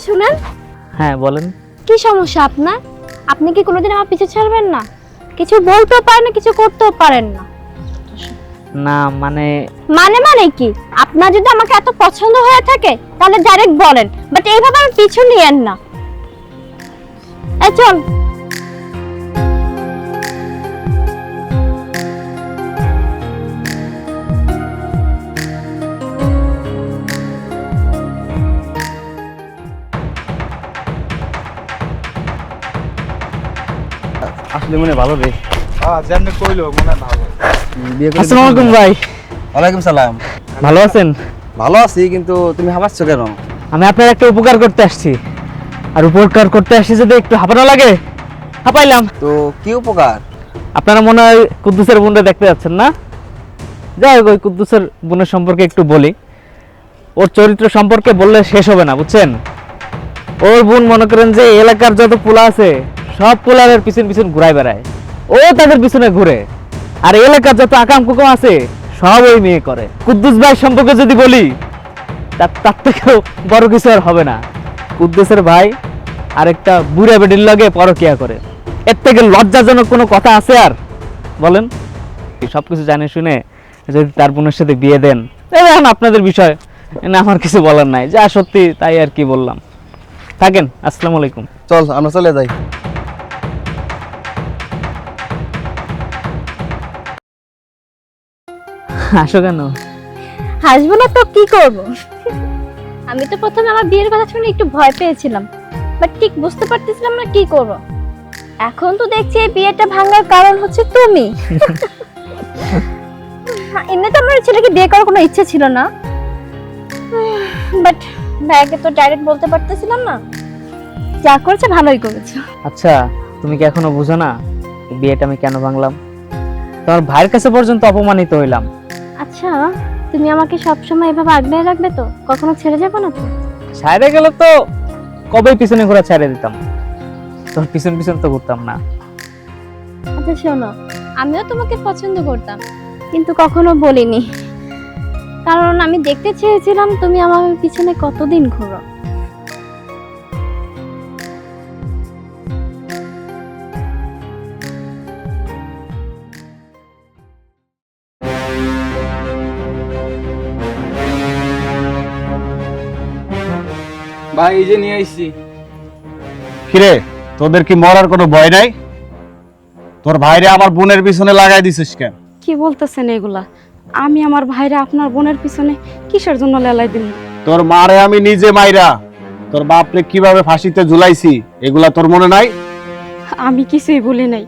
শুনেন। হ্যাঁ বলেন। কি সমস্যা আপনার? আপনি কি কোনোদিন আমার পিছু ছাড়বেন না? কিছু বলতেও পারেন না, কিছু করতেও পারেন না। না মানে মানে কি? আপনার যদি আমাকে এত পছন্দ হয়ে থাকে তাহলে ডাইরেক্ট বলেন, বাট এইভাবে আমার পিছু নিয়েন না। এই চল। আসলে মনে ভালো রে। যেমনি কইলো মনে ভালো। আসসালামু আলাইকুম ভাই। ওয়ালাইকুম সালাম। ভালো আছেন? ভালো আছি, কিন্তু তুমি হাঁপাচ্ছ কেন? আমি আপনার একটা উপকার করতে আসছি, আর উপকার করতে আসছি যদি একটু হাঁপানো লাগে হাঁপাইলাম। তো কি উপকার? আপনারা মনে হয় কুদ্দুসের বোনটা দেখতে যাচ্ছেন না? যাই হোক, ওই কুদ্দুসের বোনের সম্পর্কে একটু বলি। ওর চরিত্র সম্পর্কে বললে শেষ হবে না, বুঝছেন? ওর বোন মনে করেন যে এলাকার যত পোলা আছে সব পোলারের পিছন পিছন ঘুরাই বেড়ায়, ও তাদের পিছনে ঘুরে। আর এলাকার যত আকাম কুকাম আছে সব ওই মেয়ে করে। কুদ্দুস ভাই সম্পর্কে যদি বলি, তার থেকেও বড় কিছু আর হবে না। কুদ্দুসের ভাই আরেকটা বুড়া বেডির লগে পরকিয়া করে। এর থেকে লজ্জাজনক কোনো কথা আছে আর? বলেন। সবকিছু জানে শুনে যদি তার বোনের সাথে বিয়ে দেন, এখন আপনাদের বিষয়, না আমার কিছু বলার নাই। যা সত্যি তাই আর কি বললাম। থাকেন, আসসালামু আলাইকুম। চল আমরা চলে যাই। আসো কেন? হাসবো না তো কি করব? আমি তো প্রথমে আমার বিয়ের কথা শুনে একটু ভয় পেয়েছিলাম, বাট ঠিক বুঝতে পারতেছিলাম না কি করব। এখন তো দেখছি এই বিয়েটা ভাঙার কারণ হচ্ছে তুমি। এমনিতে আমার ছেলেকে বিয়ে করার কোনো ইচ্ছে ছিল না, বাট ভাইকে তো ডাইরেক্ট বলতে পারতেছিলাম না। যা করেছে ভালোই করেছে। আচ্ছা, তুমি কি এখনো বুঝো না এই বিয়েটা আমি কেন ভাঙলাম? তোমার ভাইয়ের কাছে পর্যন্ত অপমানিত হইলাম। আচ্ছা, তুমি আমাকে সবসময় এভাবে আগলে রাখবে তো? কখনো ছেড়ে যাবে না তো? ছাইড়ে গেলে তো কবেই পিছনে ঘোরা ছেড়ে দিতাম, তোর পিছন পিছন তো ঘুরতাম না। আচ্ছা শোনো, আমিও তোমাকে পছন্দ করতাম, কিন্তু কখনো বলিনি, কারণ আমি দেখতে চেয়েছিলাম তুমি আমার পিছনে কতদিন ঘোরো। ভাই এই যে নিয়ে আইছি। কিরে, তোদের কি মরার কোনো ভয় নাই? তোর ভাইরে আমার বোনের পিছনে লাগাই দিছিস কেন? কি বলতেছেন এগুলা? আমি আমার ভাইরা আপনার বোনের পিছনে কিসের জন্য লেলাই দিন? তোর মারে আমি নিজে মাইরা তোর বাপরে কিভাবে ফাঁসিতে ঝুলাইছি এগুলা তোর মনে নাই? আমি কিছুই বলি নাই।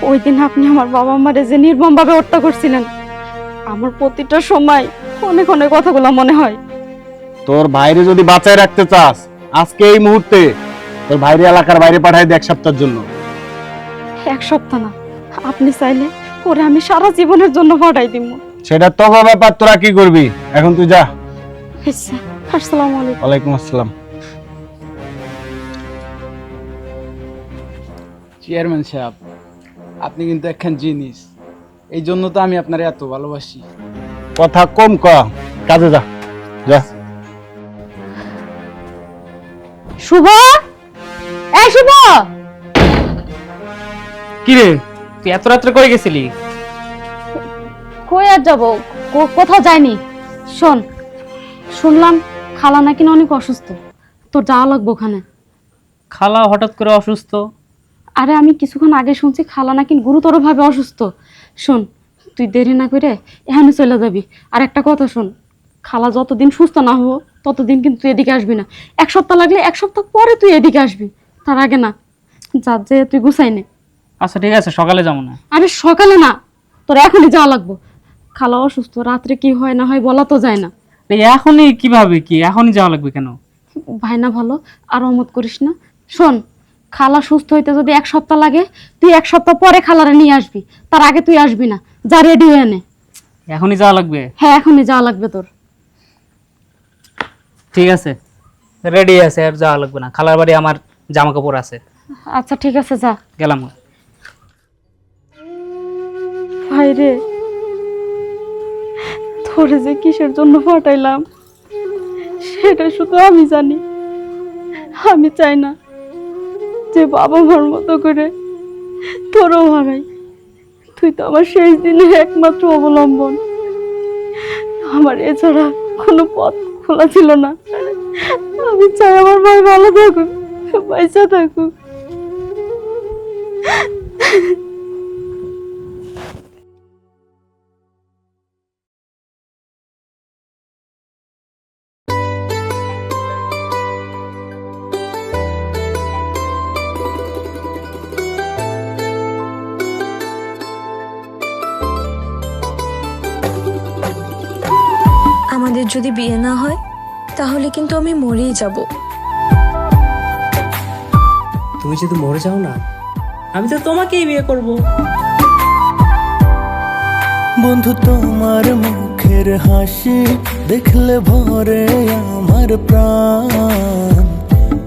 ওই দিন আপনি আমার বাবা মারে যে নির্মম ভাবে হত্যা করছিলেন, আমার প্রতিটা সময় অনেক অনেক কথাগুলো মনে হয়। তোর ভাইরে যদি বাঁচায় রাখতে চাস, আজকে এই মুহূর্তে তোর ভাইরে এলাকার বাইরে পাঠাই দে 1 সপ্তাহের জন্য। 1 সপ্তাহ না, আপনি চাইলে ওরে আমি সারা জীবনের জন্য পাঠাই দিব। সেটা তো ব্যাপার, তোরা কি করবি এখন? তুই যা। আচ্ছা, আসসালামু আলাইকুম। ওয়ালাইকুম আসসালাম। চেয়ারম্যান সাহেব, আপনি কিন্তু একখান জিনিস, এই জন্য তো আমি আপনার এত ভালোবাসি। কথা কম ক, কাজে যা যা। শুভ, এই শুভ, কি রে, তুই এত রাত্রে কই গেছিলি? কই আর যাবো, কোথাও যায়নি। শোন, শুনলাম খালা নাকি অনেক অসুস্থ, তোর যাওয়া লাগবে ওখানে। খালা হঠাৎ করে অসুস্থ? আরে আমি কিছুক্ষণ আগে শুনছি খালা নাকি গুরুতর ভাবে অসুস্থ। শোন, তুই দেরি না করে এখানে চলে যাবি। আর একটা কথা শোন, খালা যতদিন সুস্থ না হবো ততদিন কিন্তু তুই এদিকে আসবি না। 1 সপ্তাহ লাগলে 1 সপ্তাহ পরে তুই এদিকে আসবি, তার আগে না। যা, যে তুই গুছাই নে। আচ্ছা ঠিক আছে, সকালে যাবো না? আরে সকালে না, তোর এখনই যাওয়া লাগবো। খালা অসুস্থ, রাত্রে কি হয় না হয় বলা তো যায় না। এখনই কিভাবে, কি এখনই যাওয়া লাগবে কেন? ভাই না ভালো, আর অমত করিস না। শোন, খালা সুস্থ হইতে যদি 1 সপ্তাহ লাগে, তুই 1 সপ্তাহ পরে খালারে নিয়ে আসবি, তার আগে তুই আসবি না। যা, রেডি হয়ে নে। এখনই যাওয়া লাগবে? হ্যাঁ, এখনই যাওয়া লাগবে তোর। ঠিক আছে, রেডি আছে, আর যাওয়া লাগবে না। খালার বাড়ি আমার জামা কাপড় আছে। আচ্ছা ঠিক আছে, যা। গেলাম। ভাই রে, তোরে যে কিসের জন্য পাঠাইলাম সেটা শুধু আমি জানি। আমি চাই না যে বাবা মার মতো করে তোরও হারাই। তুই তো আমার শেষ দিনের একমাত্র অবলম্বন। আমার এছাড়া কোনো পথ খোলা ছিল না। আমি চাই আমার ভাই ভালো থাকুক, পয়সা থাকুক। আমাদের যদি বিয়ে না হয় তাহলে কিন্তু আমি মরেই যাব। তুমি যদি মরে যাও না, আমি তো তোমাকেই বিয়ে করব। বন্ধু তোমার মুখের হাসি দেখলে ভরে আমার প্রাণ।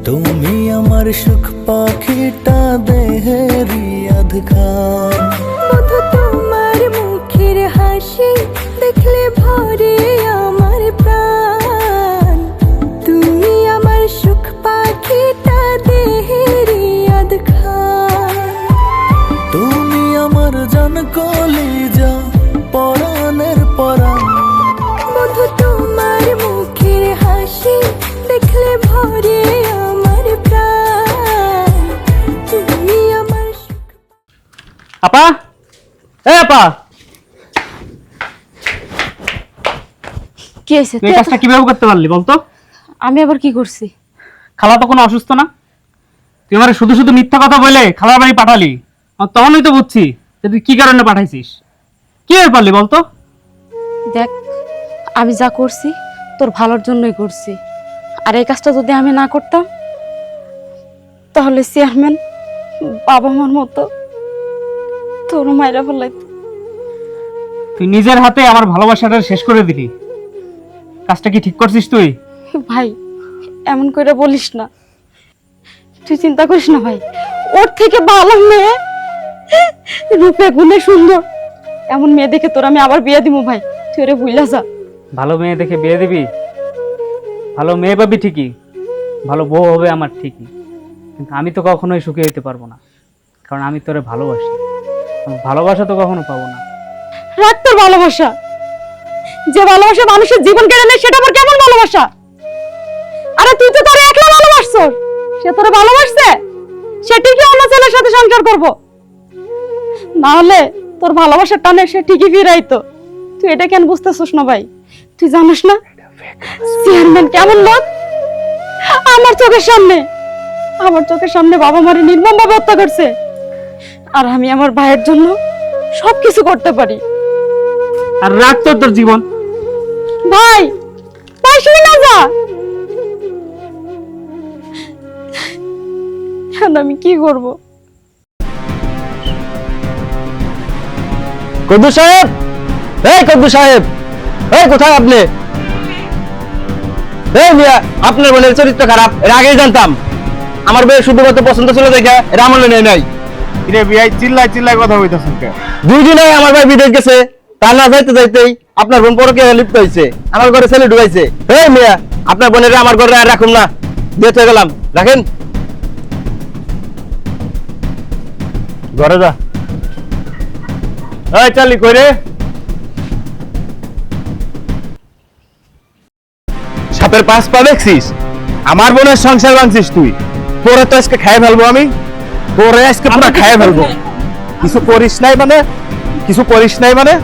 তুমি আমার সুখ পাখিটা দেহেরি আধখান। বন্ধু তোমার মুখের হাসি দেখলে ভরে আমার প্রাণ। তুমি আমার সুখ পাখিটা দেহেরি আধখান। তুমি আমার জান কলিজা পরাণের পরাণ। বন্ধু তোমার মুখের হাসি দেখলে ভরে আমার প্রাণ। তুমি আমার সুখ। আপা, এ আপা, কি হয়েছে? তুই এই কাজটা কিভাবে করতে পারলি বলতো? আমি আবার কি করছি? খালা তো কোনো অসুস্থ না, তুই আমার শুধু শুধু মিথ্যা কথা বলে খালার বাড়ি পাঠালি। আর তখনই তো বুঝছি যে তুই কি কারণে পাঠাইছিস। কি হয়ে পারলি বলতো? দেখ, আমি যা করছি তোর ভালোর জন্যই করছি। আর এই কাজটা যদি আমি না করতাম তাহলে চেয়ারম্যান বাবা মার মতো তোর মায়েরা ফেলাইতো। তুই নিজের হাতে আমার ভালোবাসাটা শেষ করে দিলি। কাজটা কি ঠিক করছিস তুই? ভাই, এমন করে বলিস না। তুই চিন্তা করিস না ভাই, ওর থেকে ভালো মেয়ে, রূপে গুণে সুন্দর, এমন মেয়ে দেখে তোর আমি আবার বিয়ে দিব ভাই। তুই ওরে ভুইলা যা। ভালো মেয়ে দেখে বিয়ে দিবি? ভালো মেয়ে পাবি ঠিকই, ভালো বউ হবে আমার ঠিকই, কিন্তু আমি তো কখনোই সুখী হইতে পারবো না, কারণ আমি তোরে ভালোবাসি। আমার ভালোবাসা তো কখনো পাবো না। রাখ তোর ভালোবাসা। যে ভালোবাসা মানুষের জীবন কেড়ে নেয় সেটা আবার কেমন ভালোবাসা? আরে তুই তো তোরে একলা ভালোবাসছস, সে তোরে ভালোবাসছে, সে ঠিকই অন্য ছেলের সাথে সংসার করব। না হলে তোর ভালোবাসার টানে সে ঠিকই ফিরাইতো। তুই এটা কেন বুঝতেছস না ভাই? তুই জানিস না চেয়ারম্যান কেমন লোক? আমার চোখের সামনে বাবা মারে নির্মম ভাবে হত্যা করছে, আর আমি আমার ভাইয়ের জন্য সবকিছু করতে পারি। আর রাখ তোর জীবন। ভাই, পাশে না যা। এখন আমি কি করব? কদ্দুস সাহেব, এই কদ্দুস সাহেব, এই কোথায় আপনি? এই মিয়া, আপনার বোনের চরিত্র খারাপ, এর আগেই জানতাম। আমার বউয়ের শুধুমাত্র পছন্দ ছিল দেখে এর আমলে নেই নাই। কিরে বিয়াই চিল্লাই কথা হইতাছেন কে? 2 দিন আগে আমার ভাই বিদেশ গেছে, তা না যাইতে যাইতেই আপনার বোন পরকে লিপ্ত হয়েছে, আমার ঘরে ছেলে ঢুকাইছে। এই মিয়া, আপনার বোনের আমার ঘরে আর রাখুন না, দিয়ে চলে গেলাম। রাখেন, ঘরে যা। এই চালি কইরে সাপের 5 পা দেখছিস? আমার বোনের সংসার ভাঙছিস তুই। তোরে তো আজকে খাইয়ে ফেলবো আমি, তোরে আজকে পুরো খাইয়ে ফেলবো। কিছু করিস নাই মানে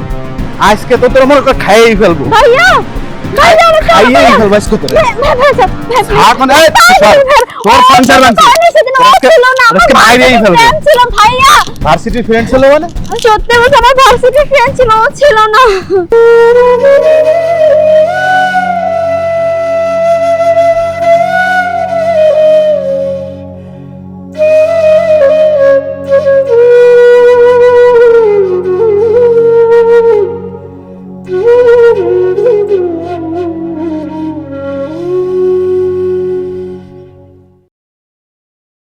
আজকে তো তোর মনে করে খাইয়েই ফেলবো। ভাইয়া, ভাইয়া আমার খাইয়েই ফেলবো আজকে তোরে। ভাইয়া, মানে তোর সংসার ভাঙছিস, আজকে বাইরেই ফেলবো। ছিল ভাইয়া, ভার্সিটির ফ্রেন্ড ছিল মানে? সত্যি বলছি আমার ভার্সিটির ফ্রেন্ড ছিল, ও ছিল না।